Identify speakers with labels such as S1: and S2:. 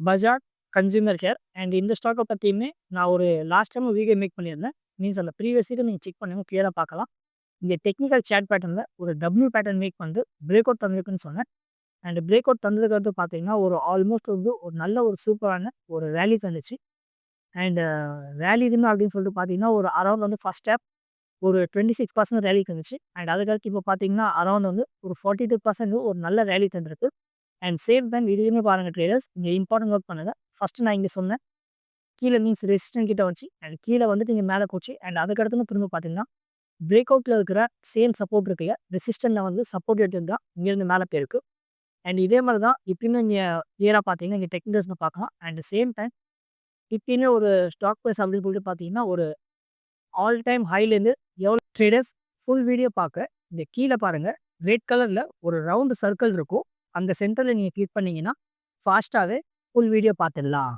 S1: Bajaj consumer care and இந்த ஸ்டாக்கை பற்றியுமே நான் ஒரு லாஸ்ட் டைம் வீடியோ மேக் பண்ணியிருந்தேன். மீன்ஸ் அந்த ப்ரீவியஸ் வீடியோ நீங்கள் செக் பண்ணுங்க, கிளியராக பார்க்கலாம். இந்த டெக்னிக்கல் சேட் பேட்டர்னில் ஒரு டபிள்யூ பேட்டர்ன் மேக் வந்து பிரேக் அவுட் தந்திருக்குன்னு சொன்னேன். அண்ட் பிரேக் அவுட் தந்ததுக்கு அடுத்து பார்த்தீங்கன்னா ஒரு ஆல்மோஸ்ட் வந்து ஒரு நல்ல ஒரு சூப்பரான ஒரு ரேலி தந்துச்சு. அண்ட் ரேலி இதுன்னு அப்படின்னு சொல்லிட்டு பார்த்தீங்கன்னா ஒரு அரௌண்ட் வந்து ஃபர்ஸ்ட் ஸ்டெப் ஒரு 26% ரேலி தந்துச்சு. அண்ட் அதுக்கடுத்து இப்போ பார்த்தீங்கன்னா அரௌண்ட் வந்து ஒரு 42% ஒரு நல்ல ரேலி தந்திருக்கு. அண்ட் சேம் டைம் இதுலையுமே பாருங்கள் ட்ரேடர்ஸ், இங்கே இம்பார்ட்டன்ட் நோட் பண்ணுங்கள். ஃபஸ்ட்டு நான் இங்கே சொன்னேன் கீழே மீன்ஸ் ரெசிஸ்டன்ட் கிட்ட வச்சு அண்ட் கீழே வந்துட்டு இங்கே மேலே போச்சு. அண்ட் அதுக்கடுத்து திரும்ப பார்த்தீங்கன்னா பிரேக் அவுட்டில் இருக்கிற சேம் சப்போர்ட் இருக்குல்ல, ரெசிஸ்டன்ட்டில் வந்து சப்போர்ட் எடுத்து தான் இங்கேருந்து மேலே போயிருக்கு. அண்ட் இதே மாதிரி தான் இப்பயுமே இங்கே கிளியராக பார்த்தீங்கன்னா இங்கே டெக்னிக்கல்ஸில் பார்க்கலாம். அண்ட் சேம் டைம் இப்பயுமே ஒரு ஸ்டாக் ப்ரைஸ் அப்படின்னு சொல்லிட்டு பார்த்தீங்கன்னா ஒரு ஆல் டைம் ஹைலேருந்து எவ்வளோ ட்ரேடர்ஸ் ஃபுல் வீடியோ பார்க்க இந்த கீழே பாருங்கள் ரெட் கலரில் ஒரு ரவுண்டு சர்க்கிள் இருக்கும். அந்த சென்டரில் நீங்கள் கிளிக் பண்ணிங்கன்னா ஃபாஸ்ட்டாகவே ஃபுல் வீடியோ பார்த்துடலாம்.